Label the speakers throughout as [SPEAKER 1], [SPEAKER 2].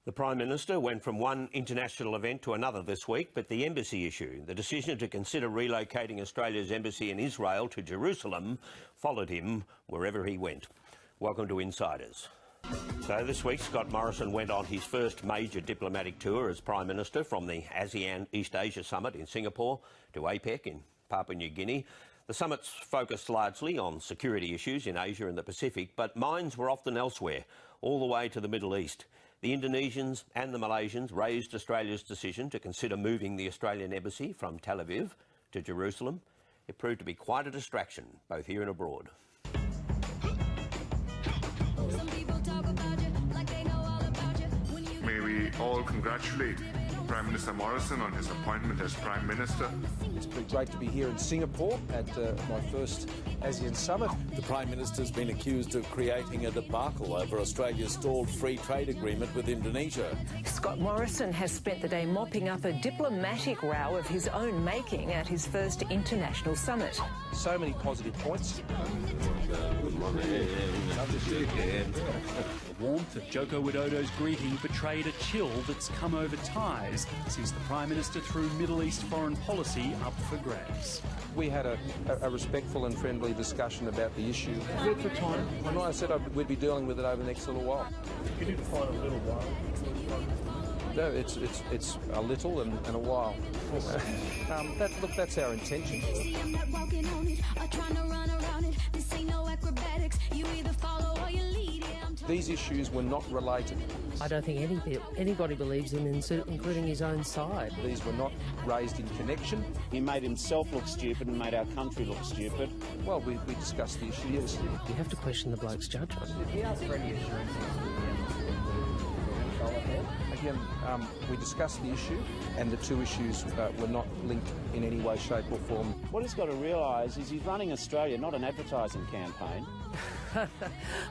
[SPEAKER 1] The Prime Minister went from one international event to another this week, but the embassy issue, the decision to consider relocating Australia's embassy in Israel to Jerusalem, followed him wherever he went. Welcome to Insiders. So this week, Scott Morrison went on his first major diplomatic tour as Prime Minister, from the ASEAN East Asia Summit in Singapore to APEC in Papua New Guinea. The summits focused largely on security issues in Asia and the Pacific, but minds were often elsewhere, all the way to the Middle East. The Indonesians and the Malaysians raised Australia's decision to consider moving the Australian embassy from Tel Aviv to Jerusalem. It proved to be quite a distraction, both here and abroad.
[SPEAKER 2] May we all congratulate Prime Minister Morrison on his appointment as Prime Minister.
[SPEAKER 3] It's pretty great to be here in Singapore at my first ASEAN Summit.
[SPEAKER 4] The Prime Minister's been accused of creating a debacle over Australia's stalled free trade agreement with Indonesia.
[SPEAKER 5] Scott Morrison has spent the day mopping up a diplomatic row of his own making at his first international summit.
[SPEAKER 3] So many positive points.
[SPEAKER 4] Good morning.
[SPEAKER 6] The warmth of Joko Widodo's greeting betrayed a chill that's come over ties since the Prime Minister threw Middle East foreign policy up for grabs.
[SPEAKER 3] We had a respectful and friendly discussion about the issue. For time. And I said we'd be dealing with it over the next little while.
[SPEAKER 7] You did find a little while.
[SPEAKER 3] No, it's a little and a while. Look, that's our intention. These issues were not related.
[SPEAKER 8] I don't think anybody believes him, including his own side.
[SPEAKER 3] These were not raised in connection.
[SPEAKER 9] He made himself look stupid and made our country look stupid.
[SPEAKER 3] Well, we discussed the issue, yes.
[SPEAKER 8] You have to question the bloke's judgment.
[SPEAKER 7] He asked for any assurances.
[SPEAKER 3] Again, we discussed the issue, and the two issues were not linked in any way, shape or form.
[SPEAKER 9] What he's got to realise is he's running Australia, not an advertising campaign.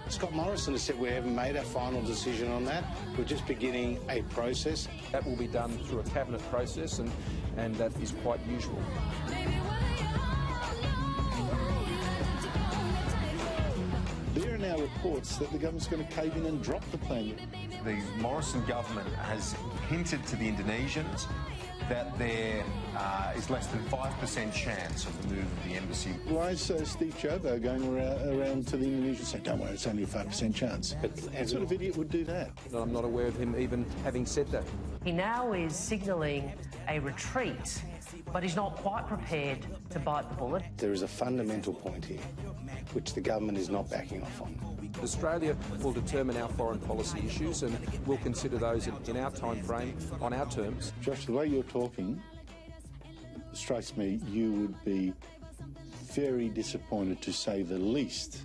[SPEAKER 10] Scott Morrison has said we haven't made our final decision on that. We're just beginning a process.
[SPEAKER 3] That will be done through a cabinet process, and that is quite usual.
[SPEAKER 10] There are now reports that the government's going to cave in and drop the plan.
[SPEAKER 11] The Morrison government has hinted to the Indonesians that there is less than 5% chance of the move of the embassy.
[SPEAKER 10] Why is Steve Jobo going around to the Indonesians saying, don't worry, it's only a 5% chance? But what sort of idiot would do that?
[SPEAKER 3] I'm not aware of him even having said that.
[SPEAKER 8] He now is signalling a retreat, but he's not quite prepared to bite the bullet.
[SPEAKER 10] There is a fundamental point here, which the government is not backing off on.
[SPEAKER 3] Australia will determine our foreign policy issues, and we'll consider those in our time frame, on our terms.
[SPEAKER 10] Josh, the way you're talking strikes me you would be very disappointed, to say the least,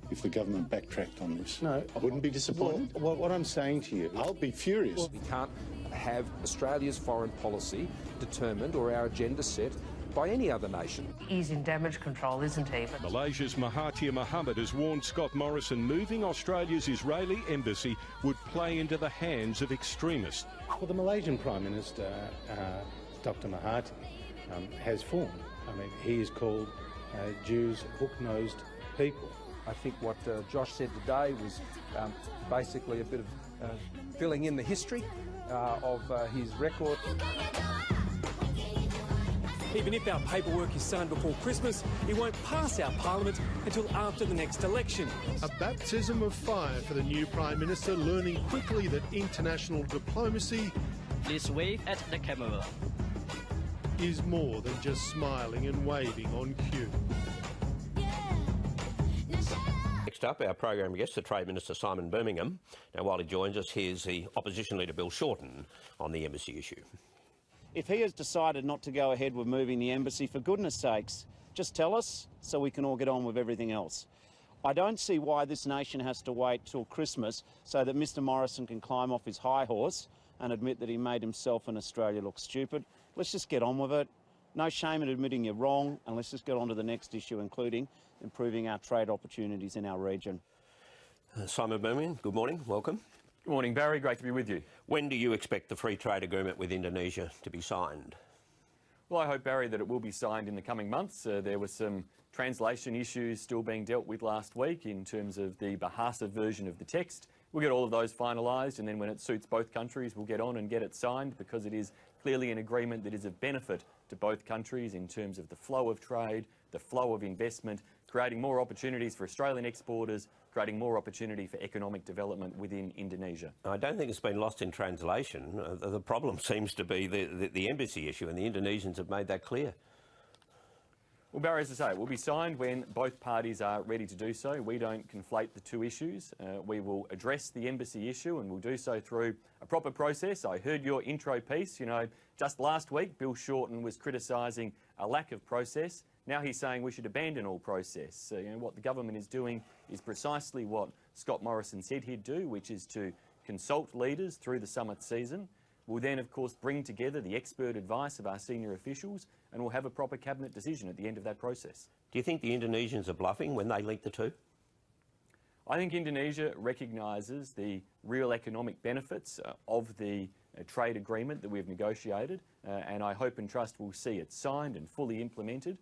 [SPEAKER 10] if the government backtracked on this. No, I wouldn't be disappointed. Well, what I'm saying to you, I'll be furious.
[SPEAKER 3] We can't have Australia's foreign policy determined, or our agenda set, by any other nation.
[SPEAKER 8] He's in damage control, isn't he?
[SPEAKER 12] Malaysia's Mahathir Mohamad has warned Scott Morrison moving Australia's Israeli embassy would play into the hands of extremists.
[SPEAKER 10] Well, the Malaysian Prime Minister, Dr Mahathir, has formed. I mean, he is called Jews hook-nosed people.
[SPEAKER 3] I think what Josh said today was basically a bit of filling in the history of his record.
[SPEAKER 13] Even if our paperwork is signed before Christmas, it won't pass our Parliament until after the next election.
[SPEAKER 14] A baptism of fire for the new Prime Minister, learning quickly that international diplomacy...
[SPEAKER 15] Please wave at the camera.
[SPEAKER 14] ...is more than just smiling and waving on cue.
[SPEAKER 1] Next up, our program guest, the Trade Minister Simon Birmingham. Now, while he joins us, here's the Opposition Leader Bill Shorten on the embassy issue.
[SPEAKER 9] If he has decided not to go ahead with moving the embassy, for goodness sakes, just tell us so we can all get on with everything else. I don't see why this nation has to wait till Christmas so that Mr Morrison can climb off his high horse and admit that he made himself and Australia look stupid. Let's just get on with it. No shame in admitting you're wrong, and let's just get on to the next issue, including improving our trade opportunities in our region.
[SPEAKER 1] Simon Birmingham, good morning, welcome.
[SPEAKER 16] Good morning, Barry. Great to be with you.
[SPEAKER 1] When do you expect the free trade agreement with Indonesia to be signed?
[SPEAKER 16] Well, I hope, Barry, that it will be signed in the coming months. There were some translation issues still being dealt with last week in terms of the Bahasa version of the text We'll get all of those finalised, and then when it suits both countries, we'll get on and get it signed, because it is clearly an agreement that is of benefit to both countries in terms of the flow of trade, the flow of investment, creating more opportunities for Australian exporters, creating more opportunity for economic development within Indonesia.
[SPEAKER 1] I don't think it's been lost in translation. The problem seems to be the embassy issue, and the Indonesians have made that clear.
[SPEAKER 16] Well, Barry, as I say, it will be signed when both parties are ready to do so. We don't conflate the two issues. We will address the embassy issue, and we'll do so through a proper process. I heard your intro piece. You know, just last week, Bill Shorten was criticising a lack of process. Now he's saying we should abandon all process. You know, what the government is doing is precisely what Scott Morrison said he'd do, which is to consult leaders through the summit season. We'll then, of course, bring together the expert advice of our senior officials, and we'll have a proper cabinet decision at the end of that process.
[SPEAKER 1] Do you think the Indonesians are bluffing when they link the two?
[SPEAKER 16] I think Indonesia recognises the real economic benefits of the trade agreement that we've negotiated, and I hope and trust we'll see it signed and fully implemented.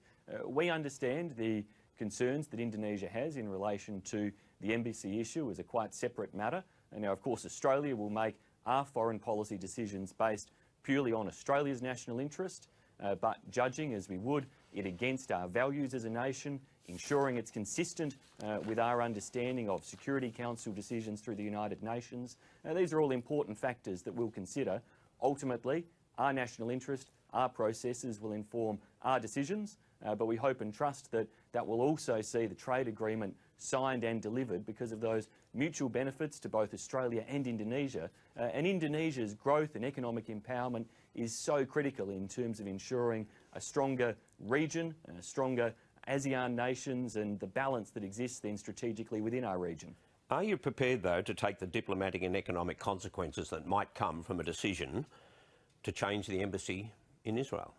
[SPEAKER 16] We understand the concerns that Indonesia has in relation to the embassy issue as a quite separate matter. And now, of course, Australia will make our foreign policy decisions based purely on Australia's national interest, but judging, as we would, it against our values as a nation, ensuring it's consistent with our understanding of Security Council decisions through the United Nations. These are all important factors that we'll consider. Ultimately, our national interest, our processes will inform our decisions, but we hope and trust that that will also see the trade agreement signed and delivered because of those mutual benefits to both Australia and Indonesia. And Indonesia's growth and economic empowerment is so critical in terms of ensuring a stronger region, stronger ASEAN nations, and the balance that exists then strategically within our region.
[SPEAKER 1] Are you prepared, though, to take the diplomatic and economic consequences that might come from a decision to change the embassy in Israel?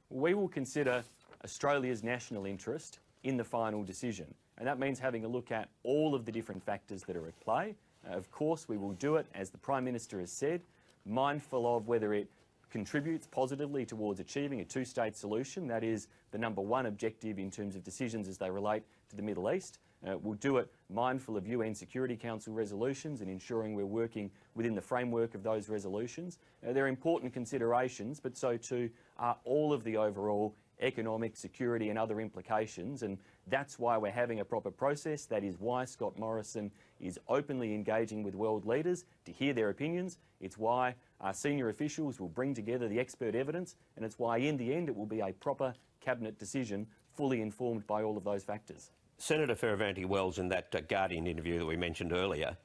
[SPEAKER 16] We will consider Australia's national interest in the final decision, and that means having a look at all of the different factors that are at play. Of course, we will do it, as the Prime Minister has said, mindful of whether it contributes positively towards achieving a two-state solution. That is the number one objective in terms of decisions as they relate to the Middle East. We'll do it mindful of UN Security Council resolutions and ensuring we're working within the framework of those resolutions. They're important considerations, but so too are all of the overall economic, security and other implications, and that's why we're having a proper process. That is why Scott Morrison is openly engaging with world leaders to hear their opinions. It's why our senior officials will bring together the expert evidence, and it's why in the end it will be a proper cabinet decision fully informed by all of those factors.
[SPEAKER 1] Senator Fierravanti-Wells, in that Guardian interview that we mentioned earlier,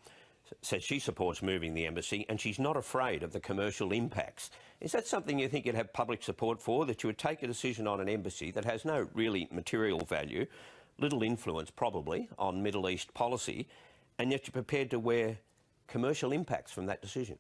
[SPEAKER 1] says she supports moving the embassy and she's not afraid of the commercial impacts. Is that something you think you'd have public support for, that you would take a decision on an embassy that has no really material value, little influence probably on Middle East policy, and yet you're prepared to wear commercial impacts from that decision?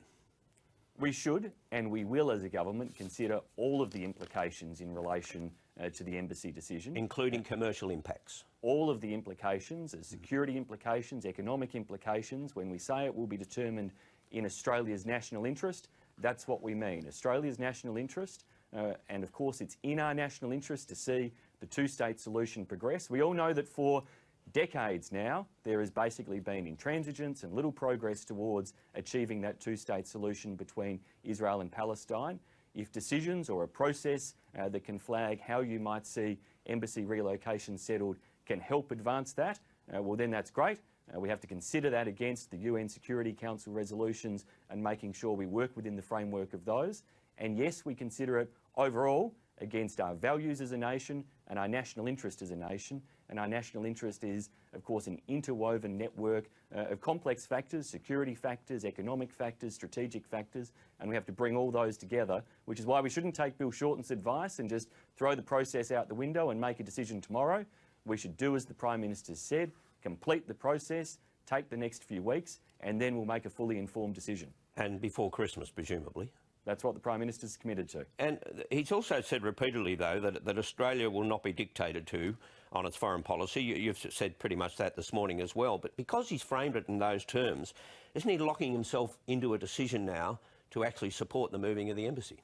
[SPEAKER 16] We should, and we will as a government, consider all of the implications in relation to the embassy decision.
[SPEAKER 1] Including commercial impacts?
[SPEAKER 16] All of the implications, security implications, economic implications. When we say it will be determined in Australia's national interest, that's what we mean. Australia's national interest, and of course it's in our national interest to see the two-state solution progress. We all know that for decades now, there has basically been intransigence and little progress towards achieving that two-state solution between Israel and Palestine. If decisions or a process that can flag how you might see embassy relocation settled can help advance that, well then that's great. We have to consider that against the UN Security Council resolutions and making sure we work within the framework of those. And yes, we consider it overall against our values as a nation and our national interest as a nation. And our national interest is, of course, an interwoven network of complex factors, security factors, economic factors, strategic factors, and we have to bring all those together, which is why we shouldn't take Bill Shorten's advice and just throw the process out the window and make a decision tomorrow. We should do as the Prime Minister said, complete the process, take the next few weeks, and then we'll make a fully informed decision.
[SPEAKER 1] And before Christmas, presumably?
[SPEAKER 16] That's what the Prime Minister's committed to.
[SPEAKER 1] And he's also said repeatedly, though, that Australia will not be dictated to on its foreign policy. You've said pretty much that this morning as well. But because he's framed it in those terms, isn't he locking himself into a decision now to actually support the moving of the embassy?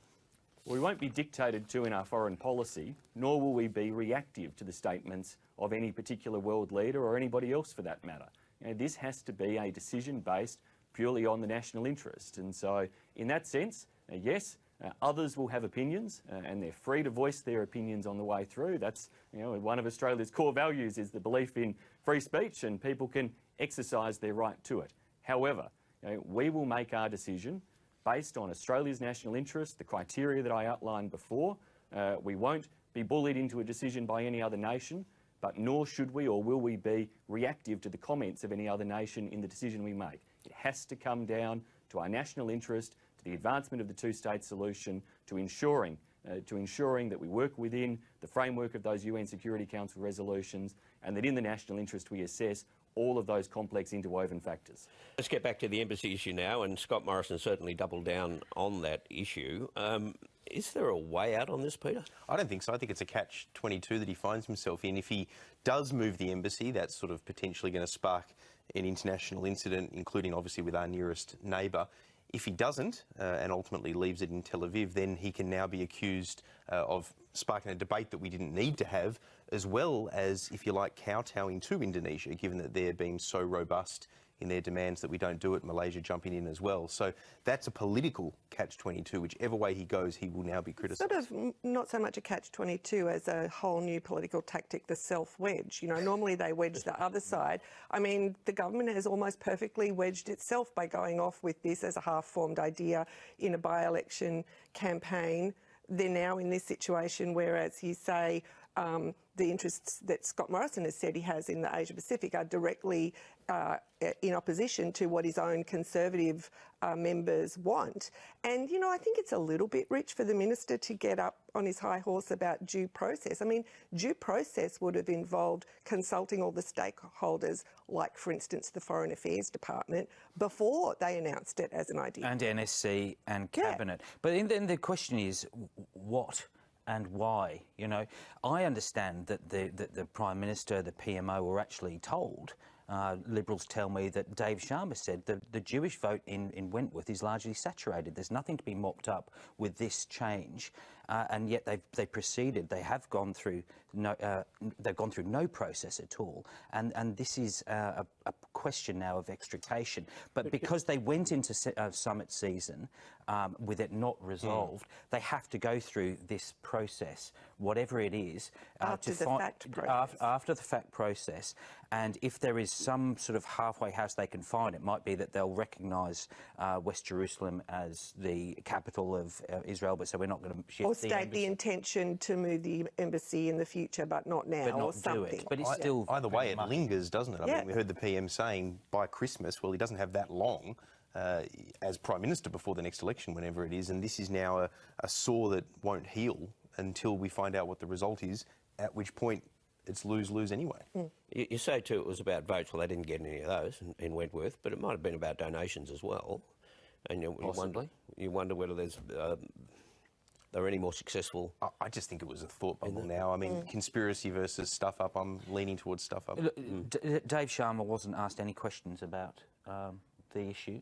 [SPEAKER 16] Well, we won't be dictated to in our foreign policy, nor will we be reactive to the statements of any particular world leader or anybody else for that matter. this has to be a decision based purely on the national interest. And so in that sense, yes, others will have opinions and they're free to voice their opinions on the way through. That's, one of Australia's core values is the belief in free speech, and people can exercise their right to it. However, we will make our decision based on Australia's national interest, the criteria that I outlined before. We won't be bullied into a decision by any other nation, but nor should we or will we be reactive to the comments of any other nation in the decision we make. It has to come down to our national interest, to the advancement of the two-state solution, to ensuring that we work within the framework of those UN Security Council resolutions, and that in the national interest we assess all of those complex interwoven factors.
[SPEAKER 1] Let's get back to the embassy issue now, and Scott Morrison certainly doubled down on that issue. Is there a way out on this, Peter?
[SPEAKER 17] I don't think so. I think it's a catch-22 that he finds himself in. If he does move the embassy, that's sort of potentially going to spark an international incident, including obviously with our nearest neighbour. If he doesn't, and ultimately leaves it in Tel Aviv, then he can now be accused of sparking a debate that we didn't need to have, as well as, if you like, kowtowing to Indonesia, given that they're being so robust in their demands that we don't do it, Malaysia jumping in as well. So that's a political catch-22. Whichever way he goes, he will now be criticised.
[SPEAKER 18] Sort of not so much a catch-22 as a whole new political tactic, the self-wedge. Normally they wedge the other side. I mean, the government has almost perfectly wedged itself by going off with this as a half-formed idea in a by-election campaign. They're now in this situation where, as you say, the interests that Scott Morrison has said he has in the Asia-Pacific are directly in opposition to what his own Conservative members want. And, I think it's a little bit rich for the minister to get up on his high horse about due process. I mean, due process would have involved consulting all the stakeholders, like, for instance, the Foreign Affairs Department, before they announced it as an idea.
[SPEAKER 19] And NSC and Cabinet. Yeah. But then the question is, what and why? I understand that the Prime Minister, the PMO, were actually told, Liberals tell me, that Dave Sharma said the Jewish vote in Wentworth is largely saturated. There's nothing to be mopped up with this change, and yet they proceeded. They have gone through no process at all, and this is a question now of extrication. But because they went into summit season with it not resolved, they have to go through this process, whatever it is,
[SPEAKER 18] after the
[SPEAKER 19] fact process. And if there is some sort of halfway house they can find, it might be that they'll recognise West Jerusalem as the capital of Israel, but so we're not going to shift
[SPEAKER 18] or state the intention to move the embassy in the future, but not now,
[SPEAKER 19] but not
[SPEAKER 18] or something.
[SPEAKER 19] Do it. But it's still
[SPEAKER 17] either way, it lingers, doesn't it? I mean, we heard the PM saying by Christmas. Well, he doesn't have that long as Prime Minister before the next election, whenever it is, and this is now a sore that won't heal until we find out what the result is, at which point it's lose-lose anyway.
[SPEAKER 1] You say, too, it was about votes. Well, they didn't get any of those in Wentworth, but it might have been about donations as well. And you wonder whether there are any more successful.
[SPEAKER 17] I just think it was a thought bubble now. I mean, conspiracy versus stuff up. I'm leaning towards stuff up.
[SPEAKER 19] Dave Sharma wasn't asked any questions about the issue.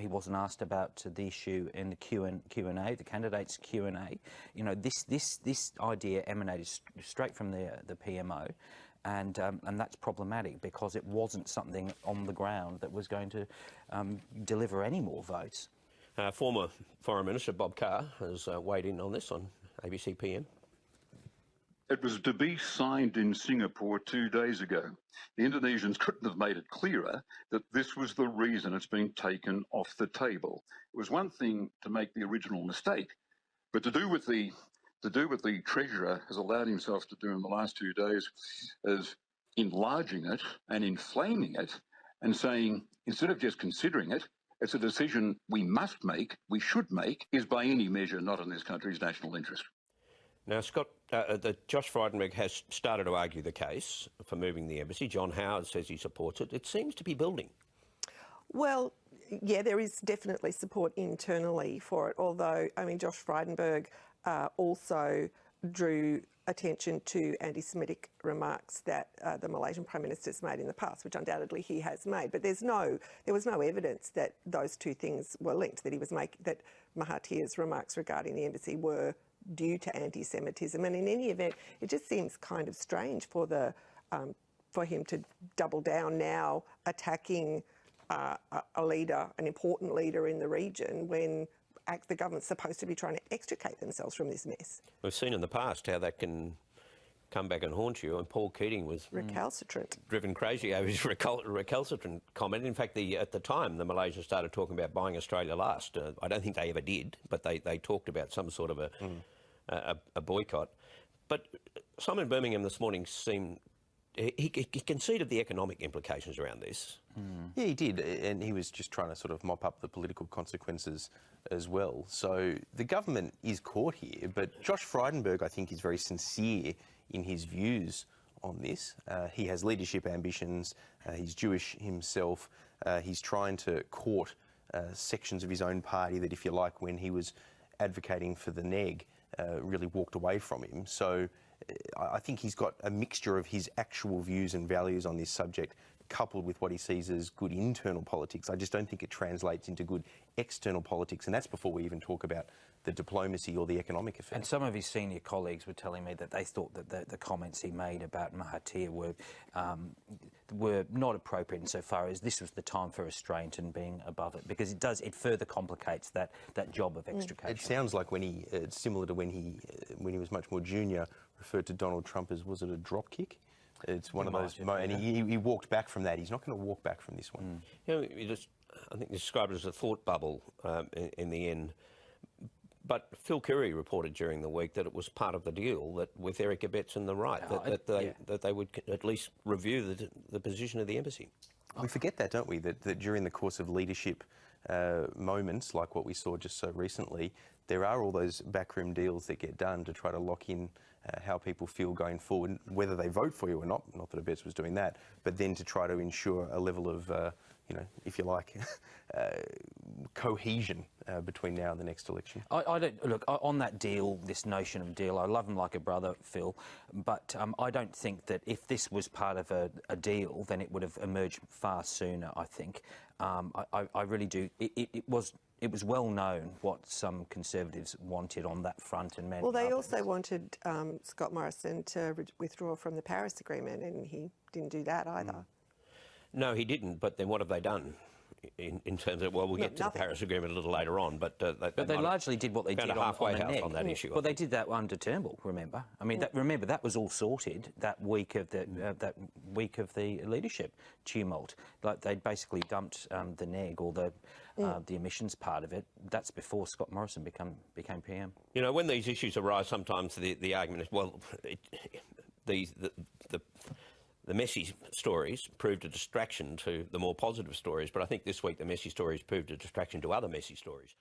[SPEAKER 19] He wasn't asked about the issue in the Q&A, the candidates' Q&A. This idea emanated straight from the PMO, and that's problematic because it wasn't something on the ground that was going to deliver any more votes.
[SPEAKER 1] Former Foreign Minister Bob Carr has weighed in on this on ABC PM.
[SPEAKER 20] It was to be signed in Singapore 2 days ago. The Indonesians couldn't have made it clearer that this was the reason it's been taken off the table. It was one thing to make the original mistake, but to do what the Treasurer has allowed himself to do in the last 2 days is enlarging it and inflaming it and saying, instead of just considering it, it's a decision we must make, we should make, is by any measure not in this country's national interest.
[SPEAKER 1] Now, Scott, Josh Frydenberg has started to argue the case for moving the embassy. John Howard says he supports it. It seems to be building.
[SPEAKER 18] Well, yeah, there is definitely support internally for it, although, I mean, Josh Frydenberg also drew attention to anti-Semitic remarks that the Malaysian Prime Minister's made in the past, which undoubtedly he has made. But there was no evidence that those two things were linked, that Mahathir's remarks regarding the embassy were due to anti-Semitism. And in any event, it just seems kind of strange for the for him to double down now, attacking a leader, an important leader in the region, when the government's supposed to be trying to extricate themselves from this mess.
[SPEAKER 1] We've seen in the past how that can come back and haunt you, and Paul Keating was
[SPEAKER 18] recalcitrant,
[SPEAKER 1] driven crazy over his recalcitrant comment. In fact, at the time, the Malaysians started talking about buying Australia last. I don't think they ever did, but they talked about some sort of a boycott. But Simon Birmingham this morning seemed... He conceded the economic implications around this.
[SPEAKER 17] Yeah, he did, and he was just trying to sort of mop up the political consequences as well. So the government is caught here, but Josh Frydenberg, I think, is very sincere in his views on this. He has leadership ambitions, he's Jewish himself, he's trying to court sections of his own party that, if you like, when he was advocating for the neg, really walked away from him. So I think he's got a mixture of his actual views and values on this subject, coupled with what he sees as good internal politics. I just don't think it translates into good external politics, and that's before we even talk about the diplomacy or the economic effect.
[SPEAKER 19] And some of his senior colleagues were telling me that they thought that the comments he made about Mahathir were not appropriate insofar as this was the time for restraint and being above it, because it further complicates that job of extrication.
[SPEAKER 17] It sounds like when it's similar to when he was much more junior, referred to Donald Trump as, was it a drop kick? It's one of those, and he walked back from that. He's not going to walk back from this one.
[SPEAKER 1] You know, I think described it as a thought bubble in the end. But Phil Curry reported during the week that it was part of the deal that with Eric Abetz and the right, that they would at least review the position of the embassy.
[SPEAKER 17] We forget that, don't we? That during the course of leadership moments, like what we saw just so recently, there are all those backroom deals that get done to try to lock in how people feel going forward, whether they vote for you or not. Not that Abetz was doing that, but then to try to ensure a level of, you know, if you like, cohesion between now and the next election.
[SPEAKER 19] I don't look on that deal. This notion of deal, I love him like a brother, Phil, but I don't think that if this was part of a deal, then it would have emerged far sooner. I think I really do. It was well known what some Conservatives wanted on that front, and many.
[SPEAKER 18] Well, they also wanted Scott Morrison to withdraw from the Paris Agreement, and he didn't do that either.
[SPEAKER 1] No, he didn't. But then what have they done in terms of? Well, we'll get to the Paris Agreement a little later on. But
[SPEAKER 19] they largely did what they did
[SPEAKER 1] on a halfway house on that issue.
[SPEAKER 19] Well, they did that under Turnbull. Remember? I mean, remember that was all sorted that week of the leadership tumult. Like they'd basically dumped the neg or the emissions part of it. That's before Scott Morrison became PM.
[SPEAKER 1] You know, when these issues arise, sometimes the argument is, well, the messy stories proved a distraction to the more positive stories, but I think this week the messy stories proved a distraction to other messy stories.